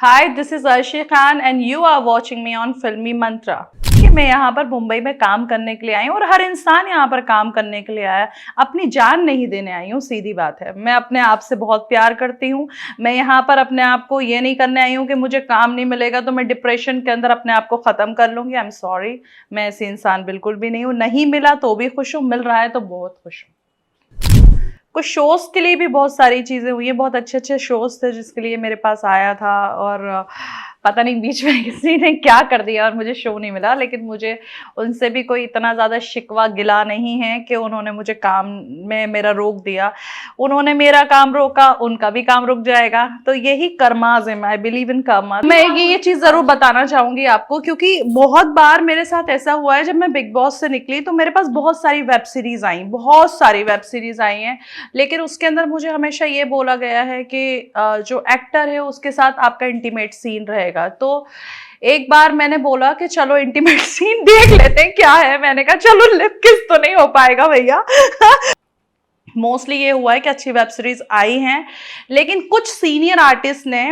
Hi, this is Arshi Khan and you are watching me on फिल्मी मंत्रा। मैं यहाँ पर मुंबई में काम करने के लिए आई हूँ और हर इंसान यहाँ पर काम करने के लिए आया, अपनी जान नहीं देने आई हूँ। सीधी बात है, मैं अपने आप से बहुत प्यार करती हूँ। मैं यहाँ पर अपने आप को ये नहीं करने आई हूँ कि मुझे काम नहीं मिलेगा तो मैं डिप्रेशन के अंदर अपने आप को ख़त्म कर लूँगी। आई एम सॉरी, मैं ऐसी इंसान बिल्कुल भी नहीं हूँ। नहीं मिला तो भी खुश हूँ, मिल रहा है तो बहुत खुश हूँ। कुछ शोज़ के लिए भी बहुत सारी चीज़ें हुई हैं, बहुत अच्छे अच्छे शोज़ थे जिसके लिए मेरे पास आया था और पता नहीं बीच में किसी ने क्या कर दिया और मुझे शो नहीं मिला। लेकिन मुझे उनसे भी कोई इतना ज़्यादा शिकवा गिला नहीं है कि उन्होंने मुझे काम में मेरा रोक दिया। उन्होंने मेरा काम रोका, उनका भी काम रुक जाएगा। तो यही कर्माज़ है, आई बिलीव इन कर्मा। मैं ये चीज़ ज़रूर बताना चाहूँगी आपको, क्योंकि बहुत बार मेरे साथ ऐसा हुआ है। जब मैं बिग बॉस से निकली तो मेरे पास बहुत सारी वेब सीरीज़ आई, बहुत सारी वेब सीरीज़ आई हैं, लेकिन उसके अंदर मुझे हमेशा ये बोला गया है कि जो एक्टर है उसके साथ आपका इंटीमेट सीन रहेगा। तो एक बार मैंने बोला कि चलो इंटीमेट सीन देख लेते हैं क्या है। मैंने कहा चलो लिप किस तो नहीं हो पाएगा भैया। मोस्टली ये हुआ है कि अच्छी वेब सीरीज आई हैं, लेकिन कुछ सीनियर आर्टिस्ट ने,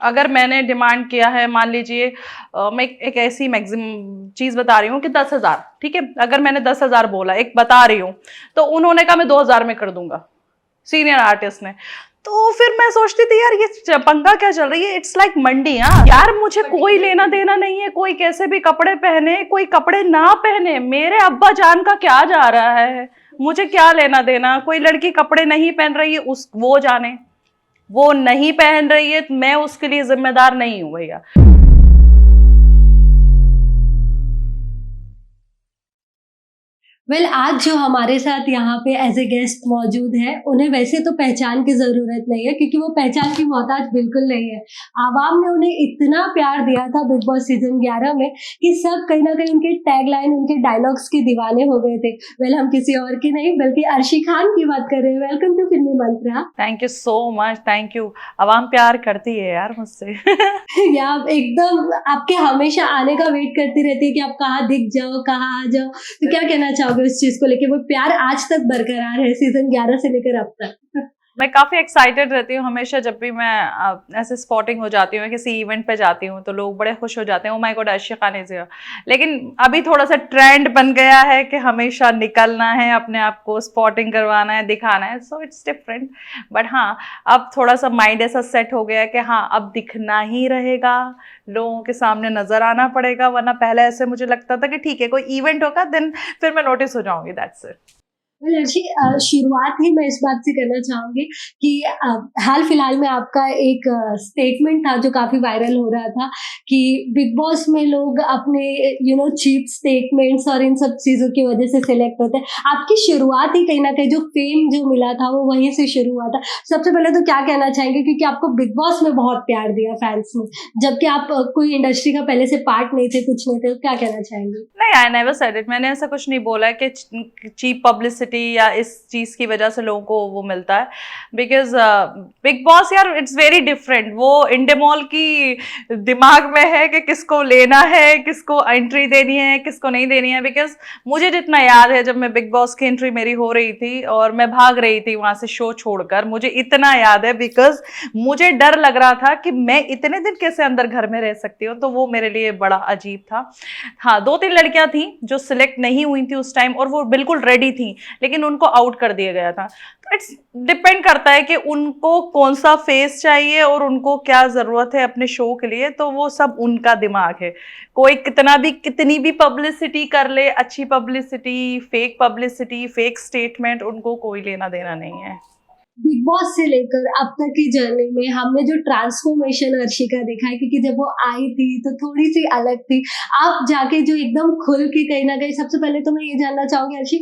अगर मैंने डिमांड किया है, मान लीजिए मैं एक ऐसी मैक्सिमम चीज़ बता रही हूँ कि 10,000, ठीक है, अगर मैंने 10,000 बोला, एक बता रही हूँ, तो उन्होंने कहा मैं 2,000 में कर दूंगा, सीनियर आर्टिस्ट ने। तो फिर मैं सोचती थी यार ये पंगा क्या चल रही है। इट्स लाइक मंडी। हाँ यार, मुझे कोई लेना देना नहीं है, कोई कैसे भी कपड़े पहने, कोई कपड़े ना पहने, मेरे अब्बा जान का क्या जा रहा है, मुझे क्या लेना देना। कोई लड़की कपड़े नहीं पहन रही है, उस वो जाने, वो नहीं पहन रही है, मैं उसके लिए जिम्मेदार नहीं हूं भैया। आज जो हमारे साथ यहाँ पे एज ए गेस्ट मौजूद है, उन्हें वैसे तो पहचान की ज़रूरत नहीं है क्योंकि वो पहचान की मोहताज बिल्कुल नहीं है। आवाम ने उन्हें इतना प्यार दिया था बिग बॉस सीजन 11 में कि सब कहीं ना कहीं उनके टैगलाइन, उनके डायलॉग्स के दीवाने हो गए थे। हम किसी और की नहीं बल्कि अर्शी खान की बात कर रहे हैं। Welcome to Filmi Mantra. Thank you so much, thank you. आवाम प्यार करती है यार मुझसे। या एकदम आपके हमेशा आने का वेट करती रहती है कि आप कहाँ दिख जाओ, कहाँ आ जाओ। तो क्या कहना चाहोगे उस चीज को लेके? वो प्यार आज तक बरकरार है सीजन 11 से लेकर अब तक? मैं काफ़ी एक्साइटेड रहती हूँ हमेशा जब भी मैं ऐसे स्पॉटिंग हो जाती हूँ, किसी इवेंट पे जाती हूँ, तो लोग बड़े खुश हो जाते हैं, oh my God Arshi Khan is here. लेकिन अभी थोड़ा सा ट्रेंड बन गया है कि हमेशा निकलना है, अपने आप को स्पॉटिंग करवाना है, दिखाना है, सो इट्स डिफरेंट। बट हाँ, अब थोड़ा सा माइंड ऐसा सेट हो गया है कि हाँ अब दिखना ही रहेगा, लोगों के सामने नजर आना पड़ेगा। वरना पहले ऐसे मुझे लगता था कि ठीक है कोई इवेंट होगा देन फिर मैं नोटिस हो जाऊंगी, दैट्स इट। अर्शी, शुरुआत ही मैं इस बात से करना चाहूंगी कि हाल फिलहाल में आपका एक स्टेटमेंट था जो काफी वायरल हो रहा था कि बिग बॉस में लोग अपने चीप स्टेटमेंट्स और इन सब चीजों की वजह से सिलेक्ट होते हैं। आपकी शुरुआत ही कहीं ना कहीं जो फेम जो मिला था वो वहीं से शुरू हुआ था। सबसे पहले तो क्या कहना चाहेंगे, क्योंकि आपको बिग बॉस में बहुत प्यार दिया फैंस ने, जबकि आप कोई इंडस्ट्री का पहले से पार्ट नहीं थे, कुछ नहीं थे, तो क्या कहना चाहेंगे? नहीं, आई नेवर सेड इट। मैंने ऐसा कुछ नहीं बोला है कि चीप पब्लिसिटी या इस चीज़ की वजह से लोगों को वो मिलता है। बिकॉज बिग बॉस यार इट्स वेरी डिफरेंट। वो इंडेमॉल की दिमाग में है कि किसको लेना है, किसको एंट्री देनी है, किसको नहीं देनी है। बिकॉज मुझे जितना याद है जब मैं बिग बॉस की एंट्री मेरी हो रही थी और मैं भाग रही थी वहाँ से शो छोड़कर, मुझे इतना याद है बिकॉज मुझे डर लग रहा था कि मैं इतने दिन कैसे अंदर घर में रह सकती हूँ। तो वो मेरे लिए बड़ा अजीब था। हाँ, 2-3 लड़कियां थी जो सिलेक्ट नहीं हुई थी उस टाइम और वो बिल्कुल रेडी थी, लेकिन उनको आउट कर दिया गया था। तो इट्स डिपेंड करता है कि उनको कौन सा फेस चाहिए और उनको क्या ज़रूरत है अपने शो के लिए। तो वो सब उनका दिमाग है। कोई कितनी भी पब्लिसिटी कर ले, अच्छी पब्लिसिटी, फेक स्टेटमेंट, उनको कोई लेना देना नहीं है। बिग बॉस से लेकर अब तक की जर्नी में हमने जो ट्रांसफॉर्मेशन अर्शी का देखा है, क्योंकि जब वो आई थी तो थोड़ी सी अलग थी। आप जाके जो एकदम खुल के कहीं ना कहीं, सबसे पहले तो मैं ये जानना चाहूंगी अर्शी,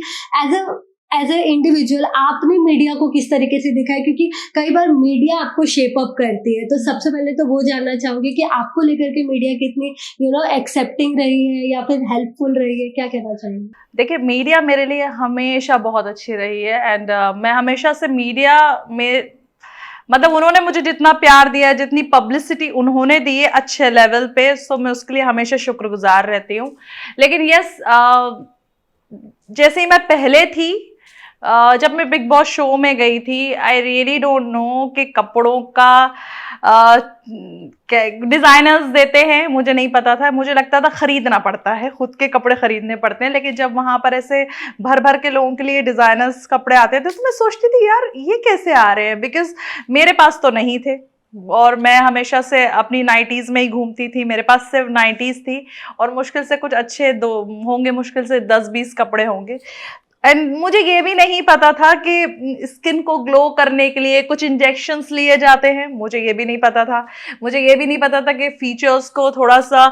एज ए इंडिविजुअल आपने मीडिया को किस तरीके से देखा है? क्योंकि कई बार मीडिया आपको शेप अप करती है, तो सबसे पहले तो वो जानना चाहूंगी कि आपको लेकर के मीडिया कितनी एक्सेप्टिंग रही है या फिर हेल्पफुल रही है, क्या कहना चाहेंगे? देखिए, मीडिया मेरे लिए हमेशा बहुत अच्छी रही है एंड मैं हमेशा से मीडिया में, मतलब उन्होंने मुझे जितना प्यार दिया है, जितनी पब्लिसिटी उन्होंने दी है अच्छे लेवल पे, सो मैं उसके लिए हमेशा शुक्रगुजार रहती हूँ। लेकिन यस, जैसे ही मैं पहले थी जब मैं बिग बॉस शो में गई थी, आई रियली डोंट नो कि कपड़ों का डिजाइनर्स देते हैं, मुझे नहीं पता था। मुझे लगता था खरीदना पड़ता है, खुद के कपड़े खरीदने पड़ते हैं। लेकिन जब वहां पर ऐसे भर भर के लोगों के लिए डिजाइनर्स कपड़े आते थे तो मैं सोचती थी यार ये कैसे आ रहे हैं, बिकॉज मेरे पास तो नहीं थे। और मैं हमेशा से अपनी नाइटीज में ही घूमती थी, मेरे पास सिर्फ नाइटीज थी। और मुश्किल से कुछ अच्छे दो होंगे, मुश्किल से 10-20 कपड़े होंगे। एंड मुझे ये भी नहीं पता था कि स्किन को ग्लो करने के लिए कुछ इंजेक्शंस लिए जाते हैं, मुझे ये भी नहीं पता था। मुझे ये भी नहीं पता था कि फीचर्स को थोड़ा सा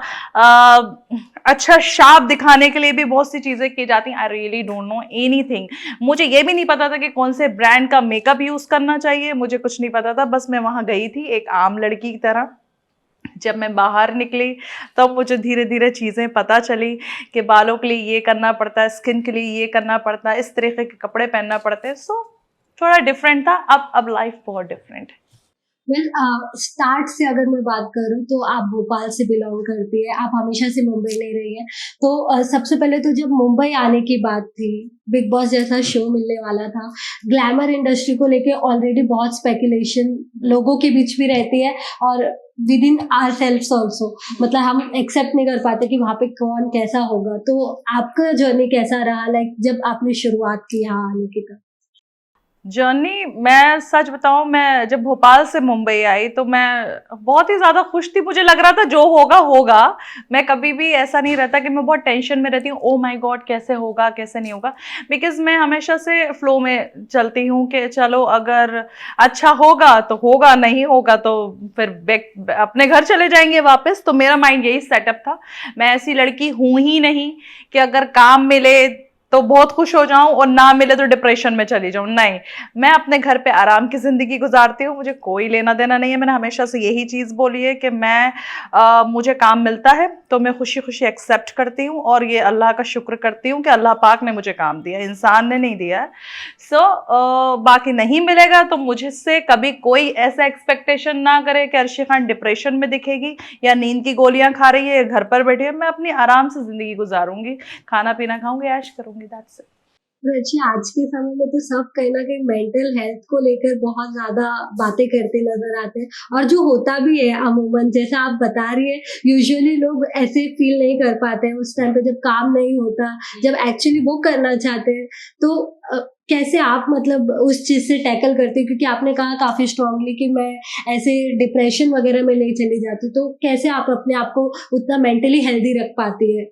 अच्छा शार्प दिखाने के लिए भी बहुत सी चीजें की जाती हैं। I really don't know anything. मुझे ये भी नहीं पता था कि कौन से ब्रांड का मेकअप यूज करना चाहिए, मुझे कुछ नहीं पता था। बस मैं वहां गई थी एक आम लड़की की तरह। जब मैं बाहर निकली तब मुझे धीरे धीरे चीज़ें पता चली कि बालों के लिए ये करना पड़ता है, स्किन के लिए ये करना पड़ता है, इस तरीके के कपड़े पहनना पड़ते हैं। सो थोड़ा डिफरेंट था। अब लाइफ बहुत डिफरेंट है। वेल, स्टार्ट से अगर मैं बात करूँ तो आप भोपाल से बिलोंग करती है, आप हमेशा से मुंबई नहीं रही है। तो सबसे पहले तो जब मुंबई आने की बात थी, बिग बॉस जैसा शो मिलने वाला था, ग्लैमर इंडस्ट्री को लेके ऑलरेडी बहुत स्पेकुलेशन लोगों के बीच भी रहती है, और with in are self also, मतलब हम एक्सेप्ट नहीं कर पाते कि वहाँ पे कौन कैसा होगा। तो आपका जर्नी कैसा रहा, लाइक जब आपने शुरुआत की यहाँ आने की? जर्नी, मैं सच बताऊं, मैं जब भोपाल से मुंबई आई तो मैं बहुत ही ज्यादा खुश थी। मुझे लग रहा था जो होगा होगा। मैं कभी भी ऐसा नहीं रहता कि मैं बहुत टेंशन में रहती हूँ, ओ माय गॉड कैसे होगा कैसे नहीं होगा। बिकॉज मैं हमेशा से फ्लो में चलती हूँ कि चलो अगर अच्छा होगा तो होगा, नहीं होगा तो फिर बैक अपने घर चले जाएंगे वापस। तो मेरा माइंड यही सेटअप था। मैं ऐसी लड़की हूं ही नहीं कि अगर काम मिले तो बहुत खुश हो जाऊं और ना मिले तो डिप्रेशन में चली जाऊं। नहीं, मैं अपने घर पे आराम की जिंदगी गुजारती हूँ, मुझे कोई लेना देना नहीं है। मैंने हमेशा से यही चीज बोली है कि मुझे काम मिलता है तो मैं खुशी खुशी एक्सेप्ट करती हूँ, और ये अल्लाह का शुक्र करती हूँ कि अल्लाह पाक ने मुझे काम दिया, इंसान ने नहीं दिया है। बाकी नहीं मिलेगा तो मुझसे कभी कोई ऐसा एक्सपेक्टेशन ना करे कि अर्शी खान डिप्रेशन में दिखेगी या नींद की गोलियां खा रही है, घर पर बैठी है। मैं अपनी आराम से जिंदगी गुजारूंगी, खाना पीना खाऊंगी, ऐश करूंगी, दैट्स इट। जी, आज के समय में तो सब कहीं न कहीं मेंटल हेल्थ को लेकर बहुत ज़्यादा बातें करते नज़र आते हैं, और जो होता भी है अमूमन, जैसा आप बता रही हैं, यूजुअली लोग ऐसे फील नहीं कर पाते हैं उस टाइम पे जब काम नहीं होता, जब एक्चुअली वो करना चाहते हैं। तो कैसे आप मतलब उस चीज़ से टैकल करते हैं? क्योंकि आपने कहा काफ़ी स्ट्रांगली कि मैं ऐसे डिप्रेशन वगैरह में नहीं चली जाती, तो कैसे आप अपने आप को उतना मेंटली हेल्दी रख पाती है?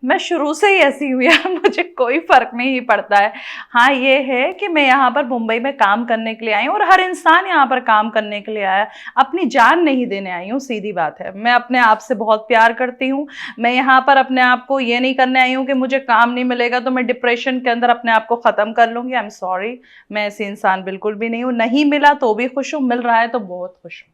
मैं शुरू से ही ऐसी हुई है मुझे कोई फर्क नहीं पड़ता है। हाँ, ये है कि मैं यहाँ पर मुंबई में काम करने के लिए आई हूँ, और हर इंसान यहाँ पर काम करने के लिए आया, अपनी जान नहीं देने आई हूँ, सीधी बात है। मैं अपने आप से बहुत प्यार करती हूँ। मैं यहाँ पर अपने आप को ये नहीं करने आई हूँ कि मुझे काम नहीं मिलेगा तो मैं डिप्रेशन के अंदर अपने आप को ख़त्म कर लूँगी। आई एम सॉरी, मैं ऐसी इंसान बिल्कुल भी नहीं हूँ। नहीं मिला तो भी खुश हूँ, मिल रहा है तो बहुत खुश हूँ।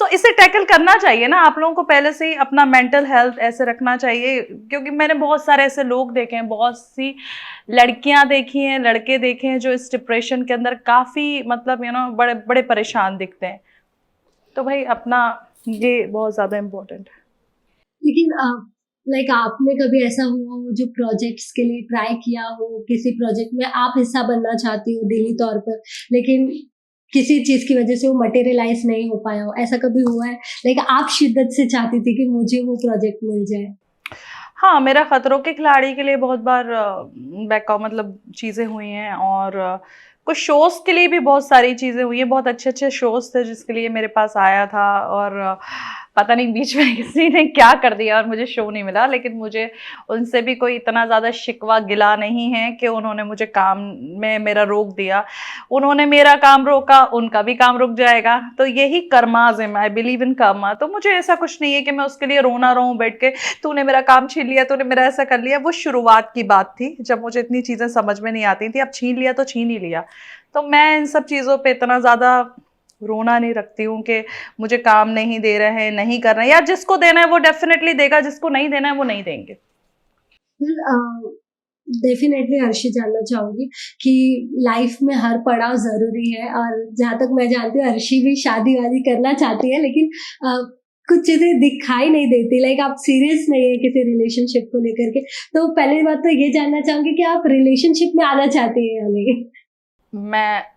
इसे टैकल करना चाहिए ना आप लोगों को, पहले से ही अपना मेंटल हेल्थ ऐसे रखना चाहिए। क्योंकि मैंने बहुत सारे ऐसे लोग देखे हैं, बहुत सी लड़कियां देखी हैं, लड़के देखे हैं जो इस डिप्रेशन के अंदर काफी मतलब बड़े बड़े परेशान दिखते हैं। तो भाई अपना ये बहुत ज्यादा इम्पोर्टेंट है। लेकिन लाइक आपने कभी ऐसा हुआ हो जो प्रोजेक्ट्स के लिए ट्राई किया हो, किसी प्रोजेक्ट में आप हिस्सा बनना चाहती हो दिली तौर पर, लेकिन किसी चीज की वजह से वो मटेरियलाइज नहीं हो पाया हो, ऐसा कभी हुआ है? लाइक आप शिद्दत से चाहती थी कि मुझे वो प्रोजेक्ट मिल जाए? हाँ, मेरा खतरों के खिलाड़ी के लिए बहुत बार बैकअप मतलब चीज़ें हुई हैं, और कुछ शोज़ के लिए भी बहुत सारी चीज़ें हुई हैं। बहुत अच्छे अच्छे शोज़ थे जिसके लिए मेरे पास आया था, और पता नहीं बीच में किसी ने क्या कर दिया और मुझे शो नहीं मिला। लेकिन मुझे उनसे भी कोई इतना ज़्यादा शिकवा गिला नहीं है कि उन्होंने मुझे काम में मेरा रोक दिया। उन्होंने मेरा काम रोका, उनका भी काम रुक जाएगा। तो यही कर्माज़ है, आई बिलीव इन कर्मा। तो मुझे ऐसा कुछ नहीं है कि मैं उसके लिए रोना रहूं बैठ के, तूने मेरा काम छीन लिया, तूने मेरा ऐसा कर लिया। वो शुरुआत की बात थी जब मुझे इतनी चीज़ें समझ में नहीं आती थी। अब छीन लिया तो छीन ही लिया। तो मैं इन सब चीज़ों पे इतना ज़्यादा रोना नहीं रखती हूँ कि मुझे काम नहीं दे रहे हैं, नहीं कर रहे हैं। यार जिसको देना है वो डेफिनेटली देगा, जिसको नहीं देना है वो नहीं देंगे। डेफिनेटली अर्शी जानना चाहूंगी कि लाइफ में हर पड़ाव जरूरी है, और जहाँ तक मैं जानती हूँ अर्शी भी शादी वादी करना चाहती है, लेकिन कुछ चीजें दिखाई नहीं देती, लाइक आप सीरियस नहीं है किसी रिलेशनशिप को लेकर के। तो पहली बात तो ये जानना चाहूंगी कि आप रिलेशनशिप में आना चाहती हैं या नहीं?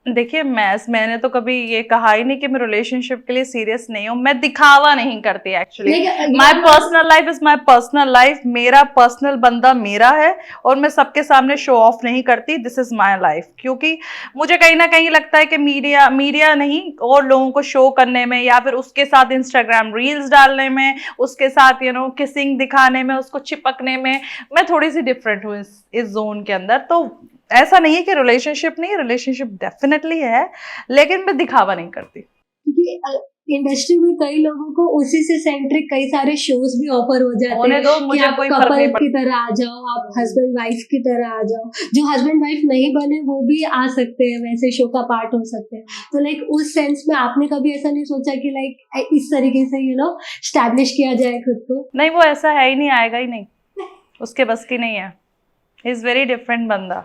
देखिए मैंने तो कभी ये कहा ही नहीं कि मैं रिलेशनशिप के लिए सीरियस नहीं हूँ। मैं दिखावा नहीं करती actually. Like, my personal life is my personal life. मेरा पर्सनल बंदा मेरा है और मैं सबके सामने शो ऑफ नहीं करती। This is my life. क्योंकि मुझे कहीं ना कहीं लगता है कि मीडिया नहीं और लोगों को शो करने में या फिर उसके साथ इंस्टाग्राम रील्स डालने में, उसके साथ किसिंग दिखाने में, उसको चिपकने में मैं थोड़ी सी डिफरेंट हूँ इस जोन के अंदर। तो ऐसा नहीं है कि रिलेशनशिप नहीं, रिलेशनशिप डेफिनेटली है, लेकिन मैं दिखावा नहीं करती। क्योंकि इंडस्ट्री में कई लोगों को उसी से सेंट्रिक कई सारे शोज भी ऑफर हो जाते हैं दो, कि मुझे आप कोई फर्क नहीं कपल की तरह आ जाओ, आप हस्बैंड वाइफ की तरह आ जाओ। जो हस्बैंड वाइफ नहीं बने वो भी आ सकते हैं, वैसे शो का पार्ट हो सकते हैं। तो लाइक उस सेंस में आपने कभी ऐसा नहीं सोचा कि लाइक इस तरीके से स्टैब्लिश किया जाए खुद को? नहीं, वो ऐसा है ही नहीं, आएगा ही नहीं, उसके बस की नहीं है। इज वेरी डिफरेंट बंदा।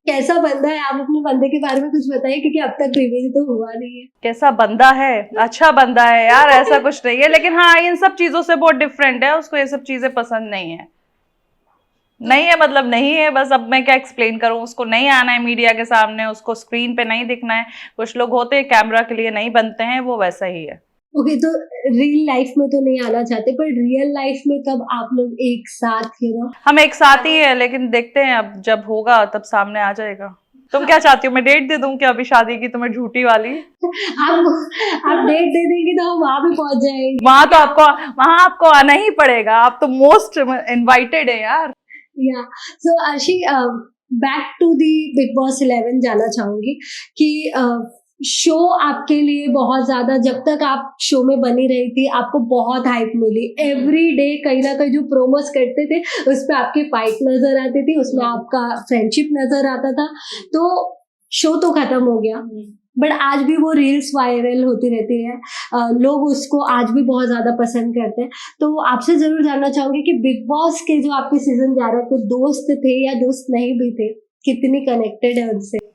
कैसा बंदा है? आप अपने बंदे के बारे में कुछ बताइए, क्योंकि अब तक रिवील तो हुआ नहीं है। कैसा बंदा है? अच्छा बंदा है यार, ऐसा कुछ नहीं है, लेकिन हाँ इन सब चीजों से बहुत डिफरेंट है। उसको ये सब चीजें पसंद नहीं है। नहीं है मतलब नहीं है, बस अब मैं क्या एक्सप्लेन करूं। उसको नहीं आना है मीडिया के सामने, उसको स्क्रीन पे नहीं दिखना है। कुछ लोग होते हैं कैमरा के लिए नहीं बनते हैं, वो वैसा ही है। ओके, तो रियल लाइफ में तो नहीं आना चाहते, पर रियल लाइफ में कब आप लोग एक साथ हम एक साथ ही है, लेकिन देखते हैं अब जब होगा तब सामने आ जाएगा। तुम क्या चाहती हो, मैं डेट दे दूं क्या अभी शादी की तुम्हें, झूठी वाली? आप डेट दे देंगे तो हम वहां पे पहुंच जाएंगे। वहां आपको आना ही पड़ेगा। आप तो मोस्ट इनवाइटेड है यार। या so Arshi, back to the Bigg Boss 11 जाना चाहूंगी कि शो आपके लिए बहुत ज्यादा, जब तक आप शो में बनी रही थी आपको बहुत हाइप मिली। एवरी डे कहीं ना कहीं जो प्रोमोस करते थे उसमें आपकी फाइट नजर आती थी, उसमें आपका फ्रेंडशिप नजर आता था। तो शो तो खत्म हो गया, बट आज भी वो रील्स वायरल होती रहती है। लोग उसको आज भी बहुत ज्यादा पसंद करते हैं। तो आपसे जरूर जानना चाहूंगी कि बिग बॉस के जो आपके सीजन 11 के दोस्त थे या दोस्त नहीं भी थे, कितनी कनेक्टेड है उनसे?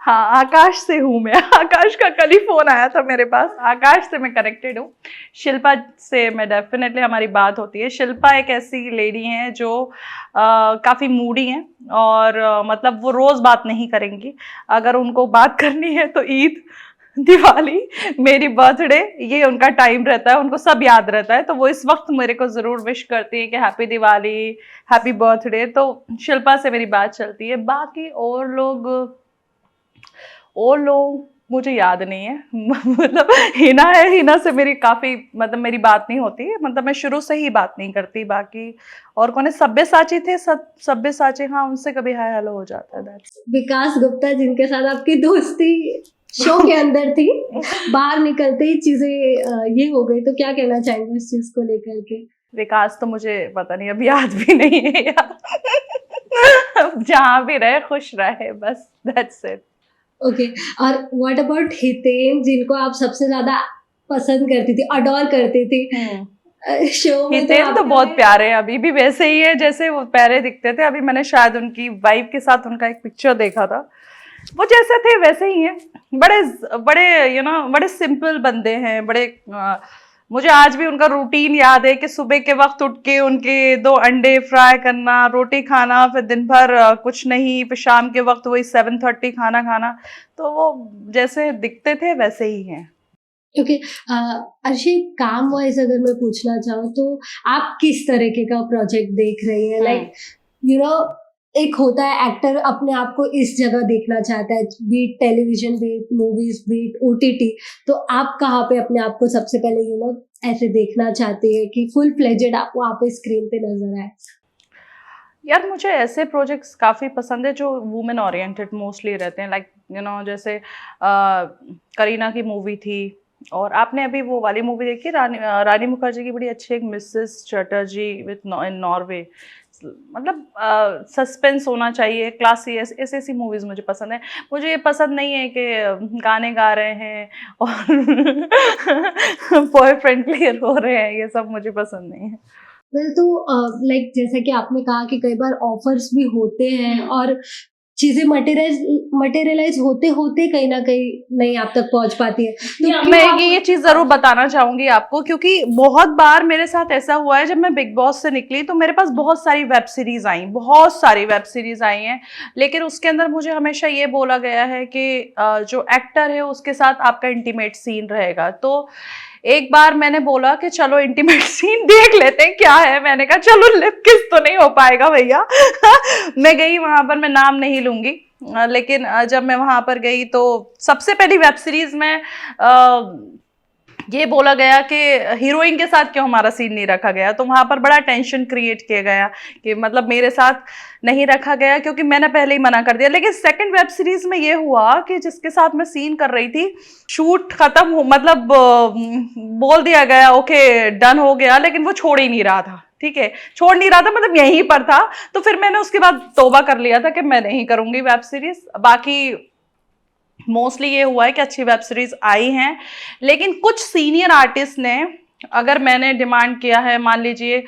हाँ, आकाश से हूँ मैं। आकाश का कल ही फोन आया था मेरे पास। आकाश से मैं कनेक्टेड हूँ। शिल्पा से मैं डेफिनेटली हमारी बात होती है। शिल्पा एक ऐसी लेडी है जो काफ़ी मूडी हैं और मतलब वो रोज़ बात नहीं करेंगी। अगर उनको बात करनी है तो ईद, दिवाली, मेरी बर्थडे, ये उनका टाइम रहता है, उनको सब याद रहता है। तो वो इस वक्त मेरे को ज़रूर विश करती है कि हैप्पी दिवाली, हैप्पी बर्थडे। तो शिल्पा से मेरी बात चलती है। बाकी और लोग मुझे याद नहीं है। मतलब हिना है, हिना से मेरी काफ़ी मतलब मेरी बात नहीं होती है, मतलब मैं शुरू से ही बात नहीं करती। बाकी और कौन है, सब्यसाची थे, सब्यसाची, हाँ उनसे कभी हाय हेलो हो जाता है। विकास गुप्ता जिनके साथ आपकी दोस्ती शो के अंदर थी, बाहर निकलते ही चीजें ये हो गई, तो क्या कहना चाहेंगे इस चीज को लेकर के? विकास तो मुझे पता नहीं, अभी याद भी नहीं है यार। जहाँ भी रहे खुश रहे, बस दैट्स इट। ओके, और व्हाट अबाउट हितेन, जिनको आप सबसे ज्यादा पसंद करती थी, अडोर करती थी शो में? हितेन तो बहुत प्यारे हैं, अभी भी वैसे ही है जैसे वो पहले दिखते थे। अभी मैंने शायद उनकी वाइफ के साथ उनका एक पिक्चर देखा था, वो जैसे थे वैसे ही हैं। बड़े बड़े बड़े सिंपल बंदे हैं। मुझे आज भी उनका रूटीन याद है कि सुबह के वक्त उठ के उनके 2 अंडे फ्राई करना, रोटी खाना, फिर दिन भर कुछ नहीं, फिर शाम के वक्त वही 7:30 खाना खाना। तो वो जैसे दिखते थे वैसे ही हैं। ओके, अर्शी, काम वाइज अगर मैं पूछना चाहूँ तो आप किस तरीके का प्रोजेक्ट देख रही हैं? लाइक एक होता है एक्टर अपने आप को इस जगह देखना चाहता है, beat television, beat movies, beat OTT. तो आप कहाँ पे अपने आप को सबसे पहले ऐसे देखना चाहती है कि फुल फ्लेजेड आप वहाँ पे स्क्रीन पे नजर आए? यार मुझे ऐसे प्रोजेक्ट्स काफ़ी पसंद है जो वुमेन ओरिएंटेड मोस्टली रहते हैं। लाइक जैसे करीना की मूवी थी, और आपने अभी वो वाली मूवी देखी रानी मुखर्जी की, बड़ी अच्छी, एक Mrs Chatterjee with in Norway. मतलब सस्पेंस होना चाहिए, क्लासी, ऐसी ऐसी मूवीज़ मुझे पसंद है। मुझे ये पसंद नहीं है कि गाने गा रहे हैं और बॉयफ्रेंड क्लियर हो रहे हैं, ये सब मुझे पसंद नहीं है। तो लाइक जैसा कि आपने कहा कि कई बार ऑफर्स भी होते हैं और चीजें मटेरियलाइज होते होते कहीं ना कहीं नहीं आप तक पहुंच पाती है। तो क्यों मैं आप- ये चीज जरूर बताना चाहूंगी आपको, क्योंकि बहुत बार मेरे साथ ऐसा हुआ है, जब मैं बिग बॉस से निकली तो मेरे पास बहुत सारी वेब सीरीज आई, बहुत सारी वेब सीरीज आई हैं, लेकिन उसके अंदर मुझे हमेशा ये बोला गया है कि जो एक्टर है उसके साथ आपका इंटीमेट सीन रहेगा। तो एक बार मैंने बोला कि चलो इंटीमेट सीन देख लेते हैं क्या है, मैंने कहा चलो लिप किस तो नहीं हो पाएगा भैया। मैं गई वहां पर, मैं नाम नहीं लूंगी, लेकिन जब मैं वहां पर गई तो सबसे पहली वेब सीरीज में ये बोला गया कि हीरोइन के साथ क्यों हमारा सीन नहीं रखा गया, तो वहां पर बड़ा टेंशन क्रिएट किया गया कि मतलब मेरे साथ नहीं रखा गया क्योंकि मैंने पहले ही मना कर दिया। लेकिन सेकंड वेब सीरीज में ये हुआ कि जिसके साथ मैं सीन कर रही थी, शूट खत्म हो मतलब बोल दिया गया ओके डन हो गया, लेकिन वो छोड़ ही नहीं रहा था। ठीक है, छोड़ नहीं रहा था मतलब यहीं पर था। तो फिर मैंने उसके बाद तौबा कर लिया था कि मैं नहीं करूंगी वेब सीरीज। बाकी मोस्टली ये हुआ है कि अच्छी वेब सीरीज आई हैं, लेकिन कुछ सीनियर आर्टिस्ट ने, अगर मैंने डिमांड किया है, मान लीजिए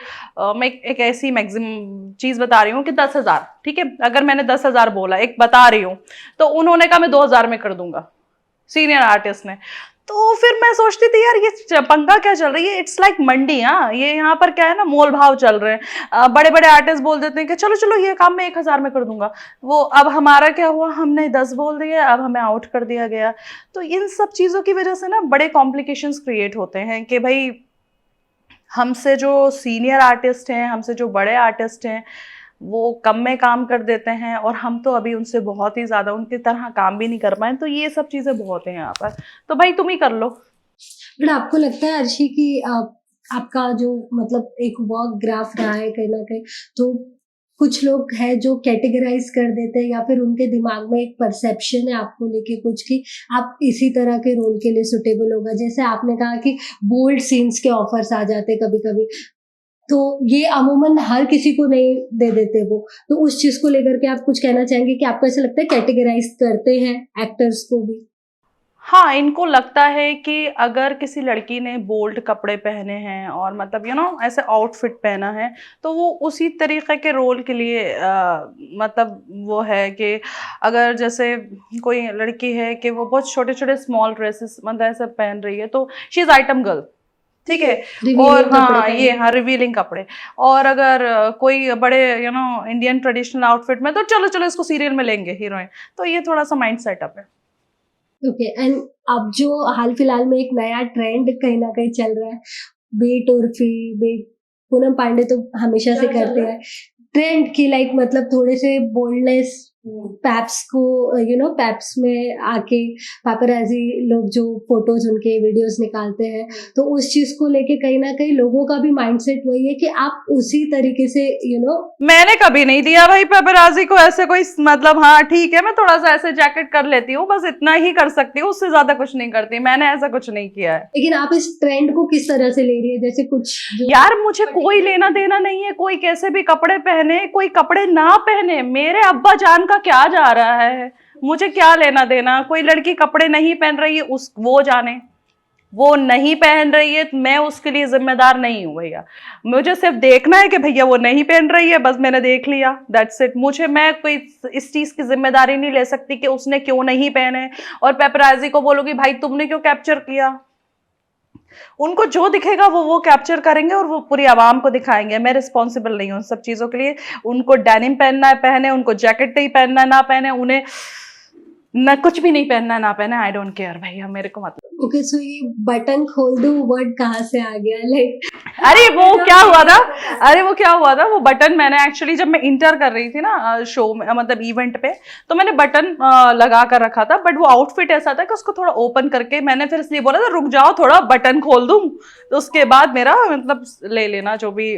मैं एक ऐसी मैक्सिमम चीज बता रही हूँ कि 10,000, ठीक है, अगर मैंने 10,000 बोला, एक बता रही हूँ, तो उन्होंने कहा मैं 2,000 में कर दूंगा, सीनियर आर्टिस्ट ने। तो फिर मैं सोचती थी यार ये पंगा क्या चल रही है, इट्स लाइक मंडी। हाँ, ये यहाँ पर क्या है ना, मोल भाव चल रहे हैं। बड़े बड़े आर्टिस्ट बोल देते हैं कि चलो चलो ये काम मैं 1,000 में कर दूंगा। वो अब हमारा क्या हुआ, हमने 10 बोल दिए, अब हमें आउट कर दिया गया। तो इन सब चीजों की वजह से ना बड़े कॉम्प्लिकेशंस क्रिएट होते हैं कि भाई हमसे जो सीनियर आर्टिस्ट हैं, हमसे जो बड़े आर्टिस्ट हैं, वो कम में काम कर देते हैं, और हम तो अभी उनसे बहुत ही ज्यादा उनकी तरह काम भी नहीं कर पाए। तो ये सब चीजें बहुत हैं यहाँ पर, तो भाई तुम ही कर लो। बट आपको लगता है अर्शी कि आपका जो मतलब एक वर्क ग्राफ रहा है कहीं ना कहीं, तो कुछ लोग हैं जो कैटेगराइज कर देते हैं या फिर उनके दिमाग में एक परसेप्शन है आपको लेके कुछ कि आप इसी तरह के रोल के लिए सुटेबल होगा। जैसे आपने कहा कि बोल्ड सीन्स के ऑफर्स आ जाते कभी कभी, तो ये अमूमन हर किसी को नहीं दे देते वो। तो उस चीज को लेकर के आप कुछ कहना चाहेंगे कि आपको ऐसा लगता है कैटेगराइज करते हैं एक्टर्स को भी? हाँ, इनको लगता है कि अगर किसी लड़की ने बोल्ड कपड़े पहने हैं और मतलब ऐसे आउटफिट पहना है, तो वो उसी तरीके के रोल के लिए मतलब वो है कि अगर जैसे कोई लड़की है कि वो बहुत छोटे छोटे स्मॉल ड्रेसेस मतलब ऐसे पहन रही है, तो शी इज आइटम गर्ल, ठीक है। और रिवीलिंग कपड़े हाँ, ये हाँ रिवीलिंग कपड़े। और अगर कोई बड़े इंडियन ट्रेडिशनल आउटफिट में, तो चलो चलो इसको सीरियल में लेंगे हीरोइन। तो ये थोड़ा सा माइंड सेटअप है। ओके। एंड अब जो हाल फिलहाल में एक नया ट्रेंड कहीं ना कहीं चल रहा है, बेट उर्फी, बेट पूनम पांडे तो हमेशा से करते हैं ट्रेंड की, लाइक मतलब थोड़े से बोल्डनेस पैप्स को पैप्स में आके पापराजी लोग जो फोटोज उनके वीडियोस निकालते हैं, तो उस चीज को लेके कहीं ना कहीं लोगों का भी माइंडसेट वही है कि आप उसी तरीके से मैंने कभी नहीं दिया भाई पेपराजी को ऐसे कोई मतलब, हाँ ठीक है मैं थोड़ा सा ऐसे जैकेट कर लेती हूँ, बस इतना ही कर सकती हूँ, उससे ज्यादा कुछ नहीं करती। मैंने ऐसा कुछ नहीं किया है। लेकिन आप इस ट्रेंड को किस तरह से ले रही है? जैसे कुछ जो यार मुझे कोई लेना देना नहीं है, कोई कैसे भी कपड़े पहने, कोई कपड़े ना पहने, मेरे अब्बा जान का क्या जा रहा है, मुझे क्या लेना देना। कोई लड़की कपड़े नहीं पहन रही है, उस वो जाने, वो नहीं पहन रही है, मैं उसके लिए जिम्मेदार नहीं हूँ भैया। मुझे सिर्फ देखना है कि भैया वो नहीं पहन रही है, बस मैंने देख लिया, दैट्स इट। मैं कोई इस चीज की जिम्मेदारी नहीं ले सकती कि उसने क्यों नहीं पहने, और पेपराजी को बोलोगी भाई तुमने क्यों कैप्चर किया। उनको जो दिखेगा वो कैप्चर करेंगे और वो पूरी आवाम को दिखाएंगे। मैं रिस्पॉन्सिबल नहीं हूँ उन सब चीजों के लिए। उनको डेनिम पहनना है पहने, उनको जैकेट नहीं पहनना है ना पहने, उन्हें न कुछ भी नहीं पहनना है ना पहने, आई डोंट केयर भैया, मेरे को मतलब। ओके। सो ये बटन खोल दो वर्ड कहाँ से आ गया? लाइक अरे वो क्या हुआ था, वो बटन मैंने एक्चुअली जब मैं इंटर कर रही थी ना शो में मतलब इवेंट पे, तो मैंने बटन लगा कर रखा था, बट वो आउटफिट ऐसा था कि उसको थोड़ा ओपन करके मैंने फिर इसलिए बोला था रुक जाओ थोड़ा बटन खोल दूं, तो उसके बाद मेरा मतलब ले लेना जो भी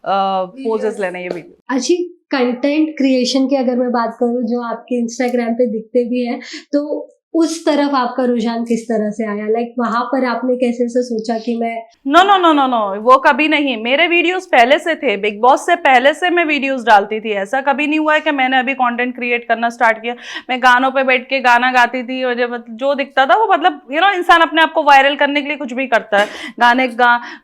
पोजेस लेने, ये भी। अच्छी कंटेंट क्रिएशन की अगर मैं बात करूँ जो आपके इंस्टाग्राम पे दिखते भी हैं, तो उस तरफ आपका रुझान किस तरह से आया? लाइक वहां पर आपने कैसे से सोचा कि मैं no no no no no, वो कभी नहीं। मेरे वीडियोस पहले से थे, बिग बॉस से पहले से मैं वीडियोस डालती थी। ऐसा कभी नहीं हुआ है कि मैंने अभी कंटेंट क्रिएट करना स्टार्ट किया। मैं गानों पे बैठ के गाना गाती थी और जब जो दिखता था वो, मतलब इंसान अपने आप को वायरल करने के लिए कुछ भी करता है।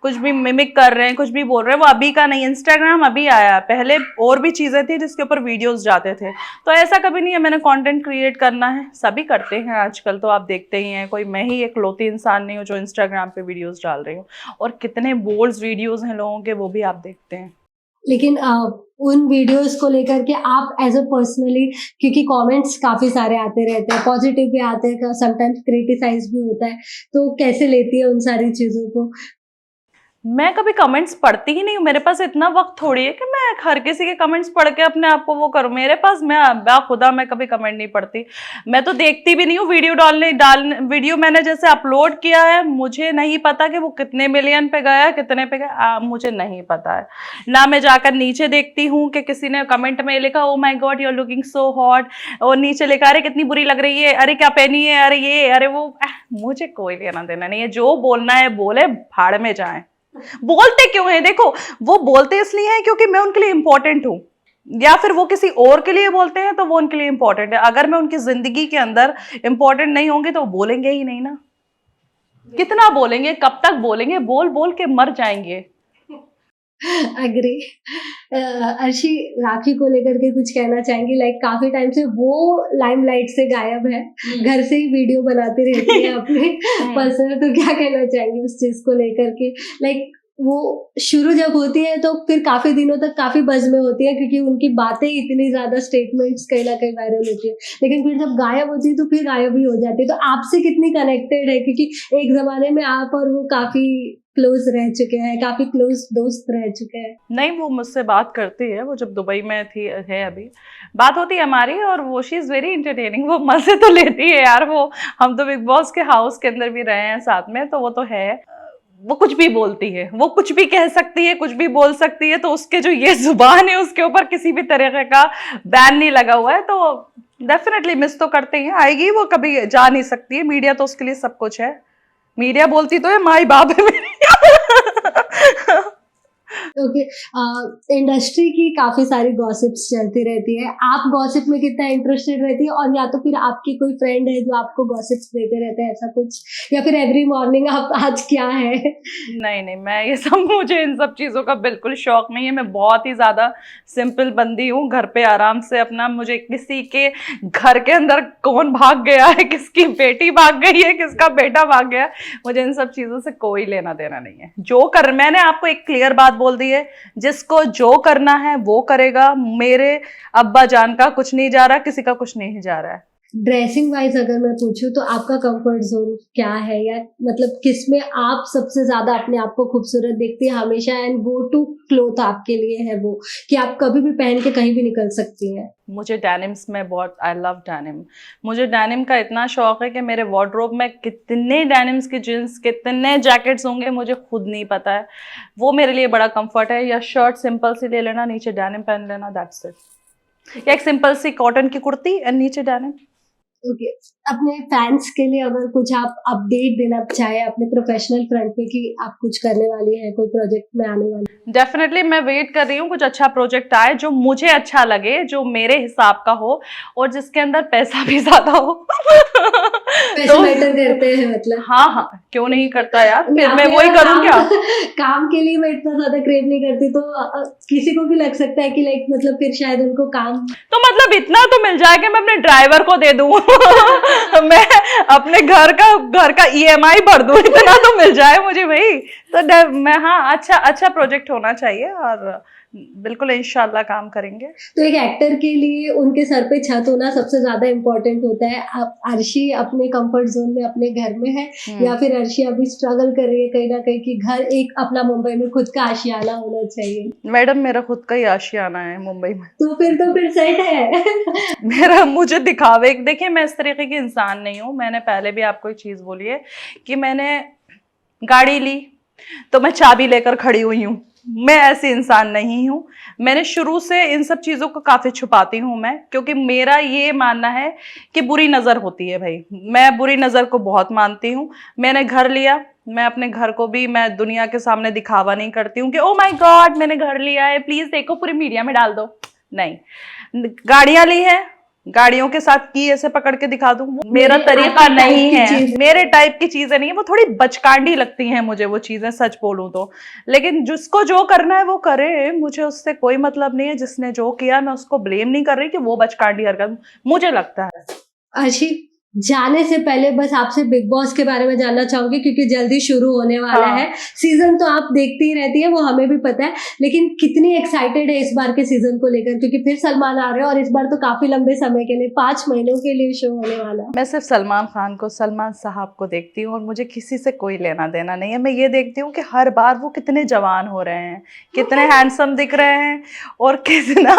कुछ भी मिमिक कर रहे हैं, कुछ भी बोल रहे हैं, वो अभी का नहीं। इंस्टाग्राम अभी आया, पहले और भी चीजें थी जिसके ऊपर वीडियोज जाते थे। तो ऐसा कभी नहीं है मैंने कंटेंट क्रिएट करना है, सभी करते हैं आजकल, तो आप देखते ही हैं। कोई मैं ही इकलौती इंसान नहीं हूँ जो इंस्टाग्राम पे वीडियोस डाल रही हूँ, और कितने बोल्ड वीडियोस हैं लोगों के, वो भी आप देखते हैं। लेकिन उन वीडियोस को लेकर के आप एज अ पर्सनली, क्योंकि कमेंट्स काफी सारे आते रहते हैं, पॉजिटिव भी आते हैं, समटाइम्स क्रिटिसाइज भी होता है, तो कैसे लेती है उन सारी चीजों को? मैं कभी कमेंट्स पढ़ती ही नहीं हूँ। मेरे पास इतना वक्त थोड़ी है कि मैं हर किसी के कमेंट्स पढ़ के अपने आप को वो करूँ। मेरे पास, मैं खुदा मैं कभी कमेंट नहीं पढ़ती। मैं तो देखती भी नहीं हूँ। वीडियो मैंने जैसे अपलोड किया है, मुझे नहीं पता कि वो कितने मिलियन पे गया, कितने पे गया, मुझे नहीं पता है। ना मैं जाकर नीचे देखती हूँ कि किसी ने कमेंट में लिखा oh my God you are looking so hot, और नीचे लिखा अरे कितनी बुरी लग रही है, अरे क्या पहनी है, अरे ये अरे वो। मुझे कोई लेना देना नहीं है। जो बोलना है बोले, भाड़ में जाए। बोलते क्यों है? देखो, वो बोलते इसलिए हैं क्योंकि मैं उनके लिए इंपॉर्टेंट हूं, या फिर वो किसी और के लिए बोलते हैं तो वो उनके लिए इंपॉर्टेंट है। अगर मैं उनकी जिंदगी के अंदर इंपॉर्टेंट नहीं होंगे तो वो बोलेंगे ही नहीं ना। कितना बोलेंगे, कब तक बोलेंगे? बोल बोल के मर जाएंगे। अग्री। अर्शी, राखी को लेकर के कुछ कहना चाहेंगी? लाइक काफी टाइम से वो लाइमलाइट से गायब है, घर से ही वीडियो बनाती रहती है अपने पर्सनल, तो क्या कहना चाहेंगी उस चीज को लेकर के? लाइक वो शुरू जब होती है तो फिर काफी दिनों तक काफी बज में होती है, क्योंकि उनकी बातें इतनी ज्यादा, स्टेटमेंट्स कहीं ना कहीं वायरल होती है, लेकिन फिर जब गायब होती है तो फिर गायब ही हो जाती है। तो आपसे कितनी कनेक्टेड है? क्योंकि एक जमाने में आप और वो काफी क्लोज रह चुके हैं, काफी क्लोज दोस्त रह चुके हैं। नहीं, वो मुझसे बात करती है। वो जब दुबई में थी, है अभी, बात होती है हमारी, और वो शी इज़ वेरी इंटरटेनिंग। वो मजे तो लेती है यार। वो, हम तो बिग बॉस के हाउस के अंदर भी रहे हैं साथ में, तो वो तो है। वो कुछ भी बोलती है, वो कुछ भी कह सकती है, कुछ भी बोल सकती है। तो उसके जो ये जुबान है उसके ऊपर किसी भी तरह का बैन नहीं लगा हुआ है। तो डेफिनेटली मिस तो करते हैं। आएगी, वो कभी जा नहीं सकती है। मीडिया तो उसके लिए सब कुछ है। मीडिया बोलती तो है माई बाप है मेरी। ओके। इंडस्ट्री की काफी सारी गॉसिप्स चलती रहती है, आप गॉसिप में कितना इंटरेस्टेड रहती है? और या तो फिर आपकी कोई फ्रेंड है जो आपको गॉसिप्स देते रहते हैं, ऐसा कुछ? या फिर एवरी मॉर्निंग आप आज क्या है? नहीं नहीं, मैं ये सब, मुझे इन सब चीज़ों का बिल्कुल शौक नहीं है। मैं बहुत ही ज़्यादा सिंपल बंदी हूँ। घर पे आराम से अपना, मुझे किसी के घर के अंदर कौन भाग गया है, किसकी बेटी भाग गई है, किसका बेटा भाग गया, मुझे इन सब चीज़ों से कोई लेना देना नहीं है। मैंने आपको एक क्लियर बात बोल दी है, जिसको जो करना है वो करेगा। मेरे अब्बा जान का कुछ नहीं जा रहा, किसी का कुछ नहीं जा रहा है। ड्रेसिंग वाइज अगर मैं पूछूं तो आपका कंफर्ट जोन क्या है, या मतलब किसमें आप सबसे ज्यादा अपने आप को खूबसूरत देखती है हमेशा, एंड गो टू क्लोथ आपके लिए है वो, कि आप कभी भी पहन के कहीं भी निकल सकती हैं? मुझे डेनिम्स में बहुत, आई लव डेनिम। मुझे डेनिम का इतना शौक है कि मेरे वार्डरोब में कितने डेनिम्स की जींस, कितने जैकेट्स होंगे मुझे खुद नहीं पता है। वो मेरे लिए बड़ा कंफर्ट है। या शर्ट सिंपल सी ले लेना, नीचे डेनिम पहन लेना, दैट्स इट। या एक सिंपल सी कॉटन की कुर्ती एंड नीचे डेनिम। ओके। अपने फैंस के लिए अगर कुछ आप अपडेट देना चाहे अपने प्रोफेशनल फ्रंट पे, कि आप कुछ करने वाली हैं, कोई प्रोजेक्ट में आने वाली? डेफिनेटली मैं वेट कर रही हूँ कुछ अच्छा प्रोजेक्ट आए जो मुझे अच्छा लगे, जो मेरे हिसाब का हो, और जिसके अंदर पैसा भी ज्यादा हो। पैसे मैटर करते हैं मतलब? हाँ हाँ, क्यों नहीं करता यार। फिर मैं आपने वही अगर करूँ क्या? काम के लिए मैं इतना ज्यादा क्रेव नहीं करती, तो किसी को भी लग सकता है कि लाइक मतलब फिर शायद उनको काम, तो मतलब इतना तो मिल जाए कि मैं अपने ड्राइवर को दे दूं। मैं अपने घर का EMI भर दूं, इतना तो मिल जाए मुझे भाई। तो मैं, हाँ, अच्छा प्रोजेक्ट होना चाहिए, और बिल्कुल इंशाल्लाह काम करेंगे। तो एक एक्टर के लिए उनके सर पे छत होना सबसे ज्यादा इम्पोर्टेंट होता है। आप अर्शी अपने कंफर्ट जोन में अपने घर में है, या फिर अर्शी अभी स्ट्रगल कर रही है कहीं ना कहीं कि घर एक अपना मुंबई में खुद का आशियाना होना चाहिए? मैडम, मेरा खुद का ही आशियाना है मुंबई में। तो फिर सेट है। मुझे दिखावे, देखिए मैं इस तरीके की इंसान नहीं हूँ। मैंने पहले भी आपको एक चीज बोली है कि मैंने गाड़ी ली तो मैं चाबी लेकर खड़ी हुई हूँ। मैं ऐसी इंसान नहीं हूँ। मैंने शुरू से इन सब चीज़ों को काफ़ी छुपाती हूँ मैं, क्योंकि मेरा ये मानना है कि बुरी नज़र होती है भाई। मैं बुरी नज़र को बहुत मानती हूँ। मैंने घर लिया, मैं अपने घर को भी मैं दुनिया के सामने दिखावा नहीं करती हूँ कि ओ माय गॉड मैंने घर लिया है, प्लीज़ देखो पूरी मीडिया में डाल दो। नहीं, गाड़ियाँ ली हैं, गाड़ियों के साथ की ऐसे पकड़ के दिखा दूं, वो मेरा तरीका आपके टाइप नहीं की है। चीज़ मेरे टाइप की चीजें नहीं है, वो थोड़ी बचकांडी लगती हैं मुझे वो चीजें, सच बोलूं तो। लेकिन जिसको जो करना है वो करे, मुझे उससे कोई मतलब नहीं है। जिसने जो किया मैं उसको ब्लेम नहीं कर रही कि वो बचकांडी हरकत, मुझे लगता है। अर्शी, जाने से पहले बस आपसे बिग बॉस के बारे में जानना चाहूंगी, क्योंकि जल्दी शुरू होने वाला हाँ। है। सीजन तो आप देखती ही रहती है, वो हमें भी पता है, लेकिन कितनी एक्साइटेड है इस बार के सीजन को लेकर? क्योंकि फिर सलमान आ रहे हैं और इस बार तो काफी लंबे समय के लिए, 5 महीनों के लिए शो होने वाला है। मैं सिर्फ सलमान खान को, सलमान साहब को देखती हूँ और मुझे किसी से कोई लेना देना नहीं है। मैं ये देखती हूँ कि हर बार वो कितने जवान हो रहे हैं, कितने हैंडसम दिख रहे हैं, और कितना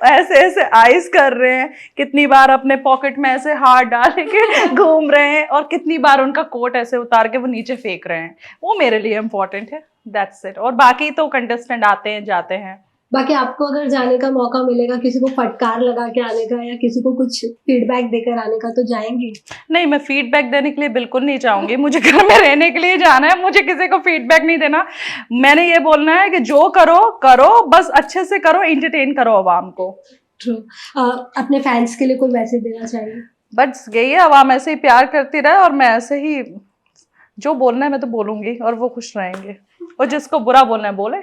ऐसे ऐसे आइज कर रहे हैं, कितनी बार अपने पॉकेट में ऐसे हाथ डाल के घूम रहे हैं, और कितनी बार उनका कोट ऐसे उतार के वो नीचे फेंक रहे हैं। वो मेरे लिए इम्पोर्टेंट है, दैट्स इट। और बाकी तो कंटेस्टेंट आते हैं जाते हैं। बाकी आपको अगर जाने का मौका मिलेगा, किसी को फटकार लगा के आने का या किसी को कुछ फीडबैक देकर आने का, तो जाएंगे? नहीं, मैं फीडबैक देने के लिए बिल्कुल नहीं चाहूंगी। मुझे घर में रहने के लिए जाना है, मुझे किसी को फीडबैक नहीं देना। मैंने ये बोलना है कि जो करो करो, बस अच्छे से करो, एंटरटेन करो आवाम को। ट्रू। अपने फैंस के लिए कोई मैसेज देना चाहिए? बस यही है, आवाम ऐसे ही प्यार करती रहे, और मैं ऐसे ही जो बोलना है मैं तो बोलूंगी, और वो खुश रहेंगे। और जिसको बुरा बोलना है बोले।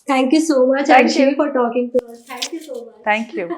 Thank you so much Thank Arshi you. For talking to us. Thank you so much. Thank you.